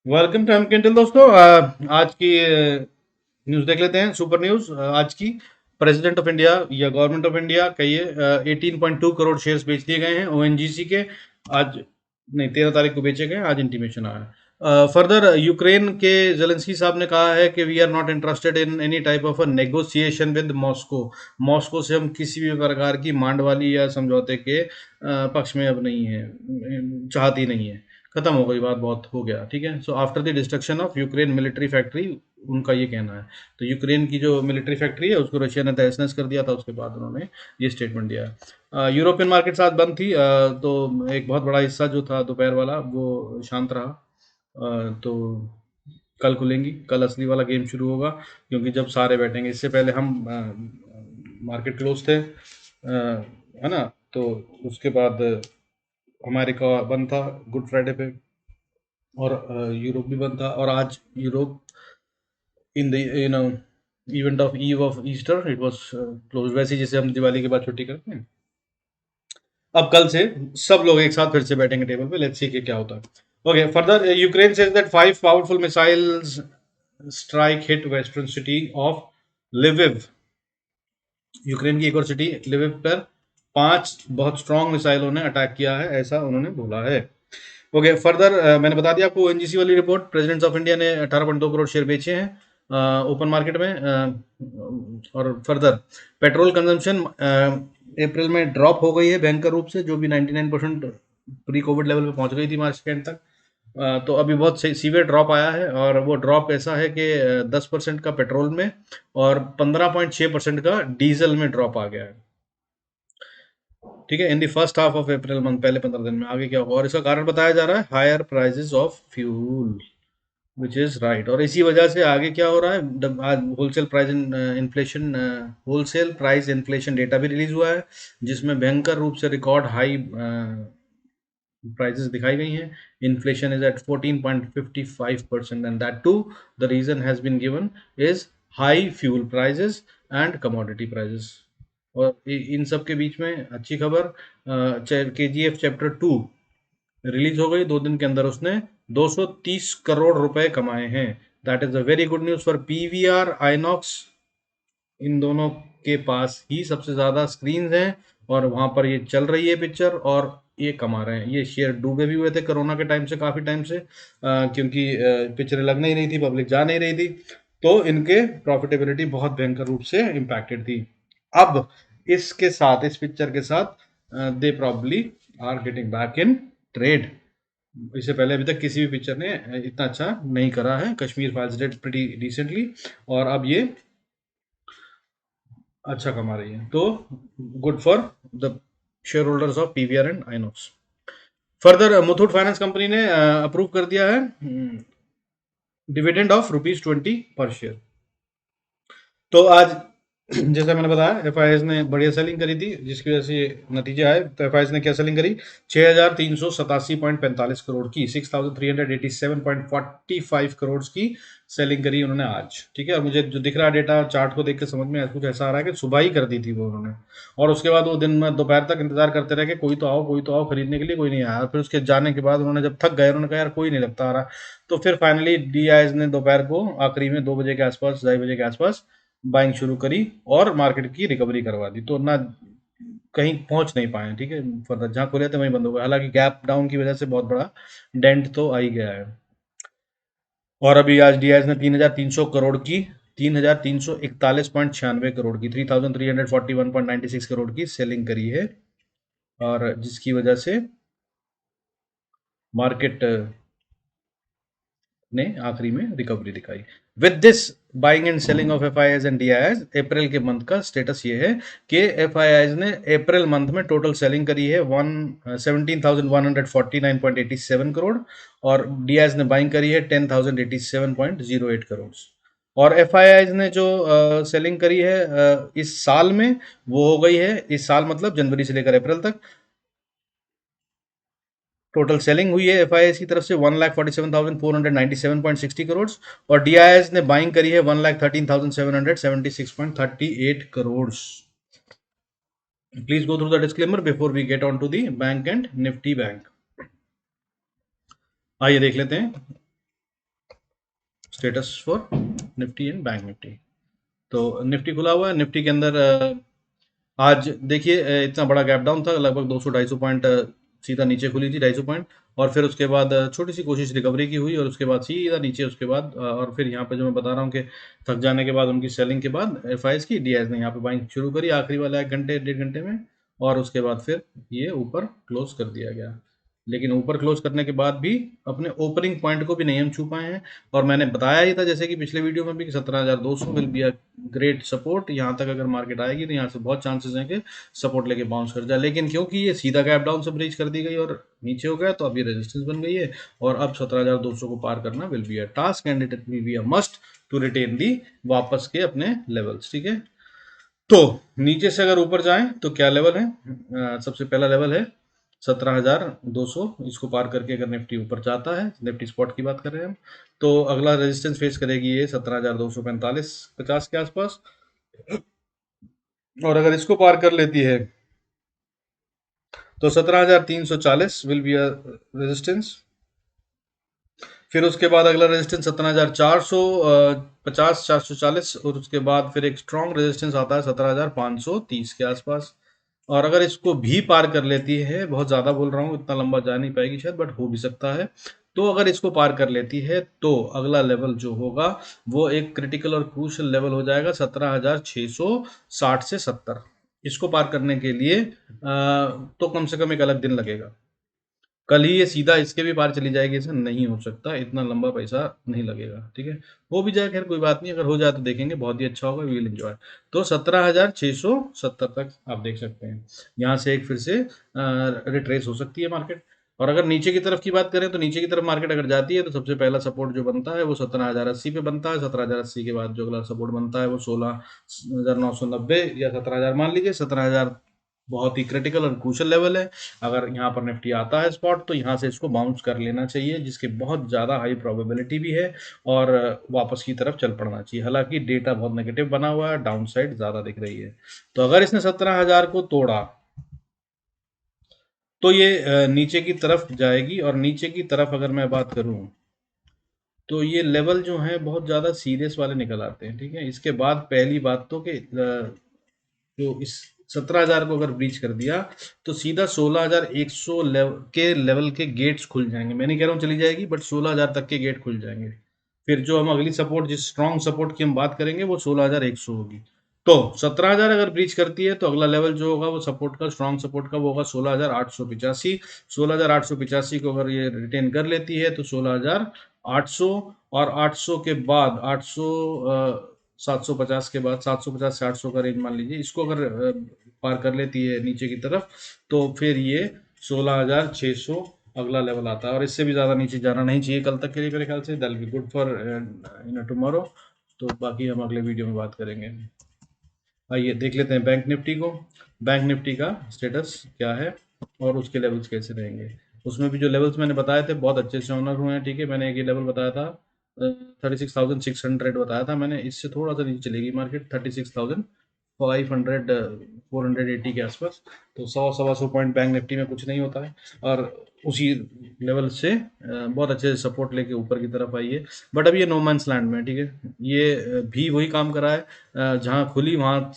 Welcome to M quintal दोस्तों। आज की न्यूज़ देख लेते हैं। सुपर न्यूज़ आज की। प्रेसिडेंट ऑफ इंडिया या गवर्नमेंट ऑफ इंडिया कहिए 18.2 करोड़ शेयर्स बेच दिए गए हैं ओएनजीसी के। आज नहीं, 13 तारीख को बेचे गए, आज इंटीमेशन आया है। फर्दर यूक्रेन के जेलेंस्की साहब ने कहा है कि we are not interested in any type of a negotiation with Moscow. Moscow से हम किसी भी प्रकार की मांड वाली या समझौते के पक्ष में अब नहीं है, चाहती नहीं है। खत्म हो गई बात, बहुत हो गया, ठीक है। So after the destruction of Ukraine military factory, उनका ये कहना है। तो यूक्रेन की जो मिलिट्री फैक्ट्री है उसको रशिया ने तहस नहस कर दिया था, उसके बाद उन्होंने ये स्टेटमेंट दिया है। यूरोपियन मार्केट्स आज बंद थी, तो एक बहुत बड़ा हिस्सा जो था दोपहर वाला वो शांत रहा। तो कल खुलेंगी, कल असली वाला गेम शुरू होगा, क्योंकि जब सारे बैठेंगे। इससे पहले हम मार्केट क्लोज थे, है ना। तो उसके बाद अमेरिका बंद था गुड फ्राइडे पे, और यूरोप भी बंद था। और आज Europe in the event of eve of Easter it was close, वैसे ही जैसे हम दिवाली के बाद छुट्टी करते हैं। अब कल से सब लोग एक साथ फिर से बैठेंगे टेबल पे, लेट्स सी कि क्या होता है। Okay, further Ukraine says that 5 powerful missiles strike hit western city of Lviv. Ukraine की एक और सिटी लिविव पर 5 बहुत स्ट्रांग मिसाइलों ने अटैक किया है, ऐसा उन्होंने बोला है। ओके, फर्दर मैंने बता दिया आपको ओएनजीसी वाली रिपोर्ट। प्रेसिडेंट्स ऑफ इंडिया ने 18.2 करोड़ शेयर बेचे हैं ओपन मार्केट में। और फर्दर पेट्रोल कंजम्पशन अप्रैल में ड्रॉप हो गई है भयंकर रूप से, जो भी 99% प्री कोविड लेवल पे पहुंच गई थी मार्च के एंड तक। तो अभी बहुत सीवियर ड्रॉप आया है, और वो ड्रॉप ऐसा है कि 10% का पेट्रोल में और 15.6% का डीजल में ड्रॉप आ गया है, ठीक है, in the first half of April month, पहले 15 दिन में। आगे क्या होगा, और इसका कारण बताया जा रहा है higher prices of fuel, which is right. और इसी वजह से आगे क्या हो रहा है, आज wholesale price inflation, wholesale price inflation data भी रिलीज हुआ है, जिसमें भयंकर रूप से रिकॉर्ड हाई prices दिखाई गई हैं। Inflation is at 14.55%, and that to the reason has been given is high fuel prices and commodity prices. और इन सब के बीच में अच्छी खबर, केजीएफ चैप्टर 2 रिलीज हो गई, 2 दिन के अंदर उसने 230 करोड़ रुपए कमाए हैं। That is a very good news for PVR INOX. इन दोनों के पास ही सबसे ज़्यादा स्क्रीन्स हैं, और वहाँ पर ये चल रही है पिक्चर, और ये कमा रहे हैं। ये शेयर डूबे भी हुए थे कोरोना के टाइम से, काफ़ी टाइम से, क्योंकि पिक्चरें लग नहीं रही थी, पब्लिक जा नहीं रही थी, तो इनके प्रॉफिटेबिलिटी बहुत भयंकर रूप से इम्पैक्टेड थी। अब इसके साथ, इस पिक्चर के साथ, they probably are getting back in trade. इससे पहले अभी तक किसी भी पिक्चर ने इतना अच्छा नहीं करा है। Kashmir files did pretty recently, और अब ये अच्छा कमा रही है, तो good for the share holders of PVR and INOX. Further Muthoot finance company ने अप्रूव कर दिया है डिविडेंड ऑफ ₹20 पर शेयर। तो आज जैसा मैंने बताया, एफआईएस ने बढ़िया सेलिंग करी थी, जिसकी वजह से ये नतीजे आए। तो एफआईएस ने क्या सेलिंग करी, 6,387.45 करोड़ की, 6,387.45 करोड़ की सेलिंग करी उन्होंने आज, ठीक है। और मुझे जो दिख रहा है डेटा चार्ट को देख के समझ में कुछ ऐसा आ रहा है कि सुबह ही कर दी थी वो उन्होंने, और उसके बाद वो दिन में दोपहर तक इंतजार करते रहे कि कोई तो आओ, कोई तो आओ खरीदने के लिए, कोई नहीं आया। फिर उसके जाने के बाद उन्होंने जब थक गए, उन्होंने कहा यार कोई नहीं लगता आ रहा। तो फिर फाइनली डीआईएस ने दोपहर को आखिरी में 2 बजे के आसपास, 2:30 बजे के आसपास बाइंग शुरू करी, और मार्केट की रिकवरी करवा दी। तो ना कहीं पहुंच नहीं पाए, ठीक है। फर्दर जहां खुले थे वहीं बंद हो गए, हालांकि गैप डाउन की वजह से बहुत बड़ा डेंट तो आ ही गया है। और अभी आज डीआईएस ने 3,300 करोड़ की, 3,341.96 करोड़ की, 3,341.96 करोड़ की सेलिंग करी है, और जिसकी वजह से मार्केट ने आखिरी में रिकवरी दिखाई। With this buying and selling of FIIs and DIIs, April के मंथ का स्टेटस ये है कि एफआईआईज ने अप्रैल मंथ में टोटल सेलिंग करी है 17,149.87 करोड़, और डीआईआईज ने बाइंग करी है 10,087.08 करोड़। और एफआईआईज ने जो सेलिंग करी है इस साल में, वो हो गई है, इस साल मतलब जनवरी से लेकर अप्रैल तक टोटल सेलिंग हुई है एफआईएस की तरफ से 1,47,497.60 करोड़, और डीआईएस ने बाइंग करी है 1,13,776.38 crore. Please go through the disclaimer before we get on to the bank and Nifty bank. आइए देख लेते हैं। Status for Nifty and bank Nifty. तो निफ्टी खुला हुआ है, निफ्टी के अंदर आज देखिए इतना बड़ा गैप डाउन था, लगभग 200-250 पॉइंट सीधा नीचे खुली थी, 250 पॉइंट, और फिर उसके बाद छोटी सी कोशिश रिकवरी की हुई और उसके बाद सीधा नीचे, उसके बाद और फिर यहाँ पे जो मैं बता रहा हूँ कि थक जाने के बाद उनकी सेलिंग के बाद एफआईएस की डीआईएस ने यहाँ पे बाइंग शुरू करी आखिरी वाला 1 घंटे 1.5 घंटे में, और उसके बाद फिर ये ऊपर क्लोज कर दिया गया। लेकिन ऊपर क्लोज करने के बाद भी अपने ओपनिंग पॉइंट को भी नहीं हम छू पाए हैं, और मैंने बताया ही था जैसे कि पिछले वीडियो में भी कि 17,200 will be a great support. यहाँ तक अगर मार्केट आएगी तो यहाँ से बहुत चांसेस हैं कि सपोर्ट लेके बाउंस कर जाए, लेकिन क्योंकि ये सीधा गैप डाउन से ब्रीच कर दी गई और नीचे हो गया, तो अब ये रेजिस्टेंस बन गई है, और अब 17,200 को पार करना will be a task and it will be a must to retain the वापस के अपने लेवल्स। ठीक है, तो नीचे से अगर ऊपर जाएं तो क्या लेवल है, सबसे पहला लेवल है 17,200, इसको पार करके अगर निफ्टी ऊपर जाता है, निफ्टी स्पॉट की बात कर रहे हैं हम, तो अगला रेजिस्टेंस फेस करेगी ये 17,245-50 के आसपास, और अगर इसको पार कर लेती है तो 17,340 विल बी अ रेजिस्टेंस। फिर उसके बाद अगला रेजिस्टेंस 17,450 440, और उसके बाद फिर एक स्ट्रॉन्ग रेजिस्टेंस आता है 17,530 के आसपास, और अगर इसको भी पार कर लेती है, बहुत ज़्यादा बोल रहा हूँ, इतना लंबा जा नहीं पाएगी शायद, बट हो भी सकता है, तो अगर इसको पार कर लेती है तो अगला लेवल जो होगा वो एक क्रिटिकल और क्रूशियल लेवल हो जाएगा 17,660 से 70। इसको पार करने के लिए तो कम से कम एक अलग दिन लगेगा, कल ही ये सीधा इसके भी पार चली जाएगी, ऐसा नहीं हो सकता, इतना लंबा पैसा नहीं लगेगा। ठीक है, हो भी जाए खैर कोई बात नहीं, अगर हो जाए तो देखेंगे, बहुत ही अच्छा होगा, वी विल एंजॉय। तो 17,670 तक आप देख सकते हैं, यहाँ से एक फिर से रिट्रेस हो सकती है मार्केट। और अगर नीचे की तरफ की बात करें तो नीचे की तरफ मार्केट अगर जाती है तो सबसे पहला सपोर्ट जो बनता है वो 17,080 पे बनता है। 17,080 के बाद जो अगला सपोर्ट बनता है वो 16,990 या 17,000 मान लीजिए। 17,000 बहुत ही क्रिटिकल और क्रूशियल लेवल है। अगर यहाँ पर निफ्टी आता है स्पॉट तो यहाँ से इसको बाउंस कर लेना चाहिए, जिसकी बहुत ज़्यादा हाई प्रोबेबिलिटी भी है, और वापस की तरफ चल पड़ना चाहिए। हालांकि डेटा बहुत नेगेटिव बना हुआ है, डाउन साइड ज़्यादा दिख रही है। तो अगर इसने 17,000 को तोड़ा तो ये नीचे की तरफ जाएगी, और नीचे की तरफ अगर मैं बात करूं तो ये लेवल जो है बहुत ज़्यादा सीरियस वाले निकल आते हैं। ठीक है, इसके बाद पहली बात तो कि जो इस 17,000 को अगर ब्रीच कर दिया तो सीधा 16,100 लेवल के गेट्स खुल जाएंगे। मैं नहीं कह रहा हूँ चली जाएगी, बट 16,000 तक के गेट खुल जाएंगे। फिर जो हम अगली सपोर्ट, जिस स्ट्रॉन्ग सपोर्ट की हम बात करेंगे, वो 16,100 होगी। तो 17,000 अगर ब्रीच करती है तो अगला लेवल जो होगा वो सपोर्ट का, स्ट्रॉन्ग सपोर्ट का, वो होगा 16,885। 16,885 को अगर ये रिटेन कर लेती है तो 16,800, और 800 के बाद 800 750 के बाद 750 से 800 का रेंज मान लीजिए, इसको अगर पार कर लेती है नीचे की तरफ तो फिर ये 16,600 अगला लेवल आता है, और इससे भी ज़्यादा नीचे जाना नहीं चाहिए कल तक के लिए मेरे ख्याल से। That be good for tomorrow. तो बाकी हम अगले वीडियो में बात करेंगे। आइए देख लेते हैं बैंक निफ्टी को। बैंक निफ्टी का स्टेटस क्या है और उसके लेवल्स कैसे रहेंगे। उसमें भी जो लेवल्स मैंने बताए थे बहुत अच्छे से ऑनर हुए हैं। ठीक है, मैंने एक ये लेवल बताया था 36,600 बताया था मैंने, इससे थोड़ा सा नीचे चलेगी मार्केट 36,500 480 के आसपास। तो 100 सवा 100 पॉइंट बैंक निफ्टी में कुछ नहीं होता है, और उसी लेवल से बहुत अच्छे से सपोर्ट लेके ऊपर की तरफ आई है। बट अब ये नो मैंस लैंड में है। ठीक है, ये भी वही काम करा है, जहाँ खुली वहाँ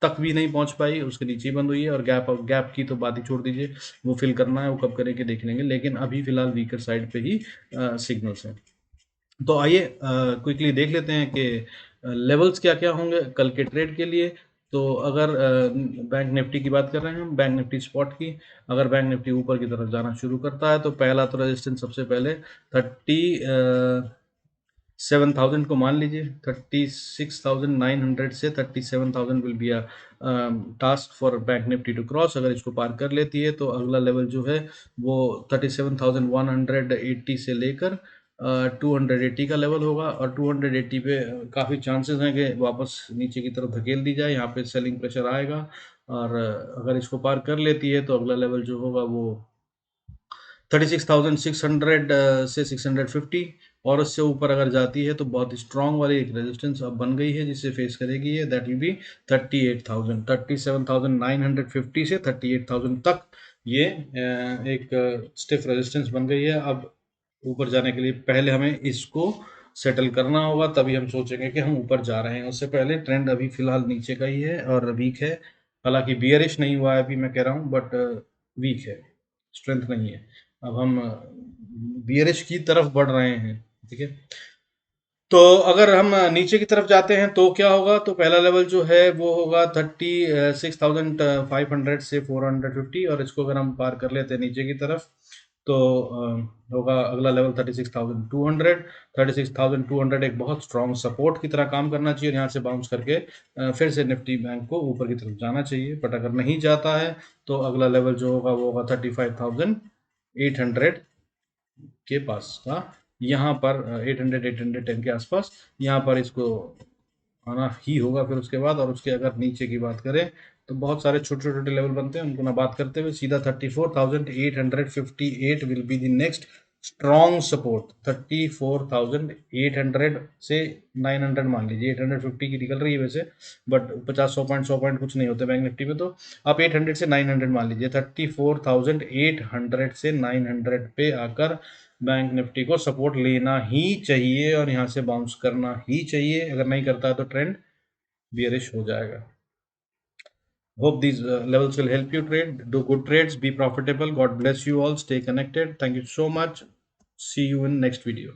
तक भी नहीं पहुंच पाई, उसके नीचे ही बंद हुई है, और गैप गैप की तो बात ही छोड़ दीजिए, वो फिल करना है, वो कब करेंगे देख लेंगे, लेकिन अभी फिलहाल वीकर साइड पे ही सिग्नल्स हैं। तो आइए क्विकली देख लेते हैं कि लेवल्स क्या क्या होंगे कल के ट्रेड के लिए। तो अगर बैंक निफ्टी की बात कर रहे हैं हम, बैंक निफ्टी स्पॉट की, अगर बैंक निफ्टी ऊपर की तरफ जाना शुरू करता है तो पहला तो रेजिस्टेंस सबसे पहले 37,000 को मान लीजिए। 36,900 से 37,000 will be a task for bank Nifty to cross. अगर इसको पार कर लेती है तो अगला लेवल जो है वो 37,180 से लेकर 280 का लेवल होगा, और 280 पे काफ़ी चांसेस हैं कि वापस नीचे की तरफ धकेल दी जाए, यहाँ पे सेलिंग प्रेशर आएगा। और अगर इसको पार कर लेती है तो अगला लेवल जो होगा वो 36,600 से 650, और उससे ऊपर अगर जाती है तो बहुत स्ट्रॉन्ग वाली एक रेजिस्टेंस अब बन गई है जिससे फेस करेगी ये, दैट विल बी 38,000। 37,950 से 38,000 तक ये एक स्टिफ रेजिस्टेंस बन गई है। अब ऊपर जाने के लिए पहले हमें इसको सेटल करना होगा, तभी हम सोचेंगे कि हम ऊपर जा रहे हैं। उससे पहले ट्रेंड अभी फिलहाल नीचे का ही है और वीक है। हालांकि बियरिश नहीं हुआ है अभी मैं कह रहा हूँ, बट वीक है, स्ट्रेंथ नहीं है। अब हम बियरिश की तरफ बढ़ रहे हैं, ठीक है। तो अगर हम नीचे की तरफ जाते हैं तो क्या होगा, तो पहला लेवल जो है वो होगा 36,500 से 450, और इसको अगर हम पार कर लेते हैं नीचे की तरफ तो होगा अगला लेवल 36,200। 36,200 एक बहुत स्ट्रॉन्ग सपोर्ट की तरह काम करना चाहिए, और यहाँ से बाउंस करके फिर से निफ्टी बैंक को ऊपर की तरफ जाना चाहिए। बट अगर नहीं जाता है तो अगला लेवल जो होगा वो होगा 35,800 के पास का, यहाँ पर 800 810 के आसपास यहाँ पर इसको आना ही होगा फिर उसके बाद। और उसके अगर नीचे की बात करें तो बहुत सारे छोटे छोटे लेवल बनते हैं, उनको ना बात करते हुए सीधा 34,858 will be the next strong support. 34,800 से 900 मान लीजिए, 850 की निकल रही है वैसे, बट 50 100 पॉइंट कुछ नहीं होते बैंक निफ्टी में, तो आप 800 से 900 मान लीजिए। 34,800 से 900 पे आकर बैंक निफ्टी को सपोर्ट लेना ही चाहिए और यहाँ से बाउंस करना ही चाहिए। अगर नहीं करता है तो ट्रेंड बियरिश हो जाएगा। Hope these levels will help you trade. Do good trades, be profitable. God bless you all. Stay connected. Thank you so much. See you in next video.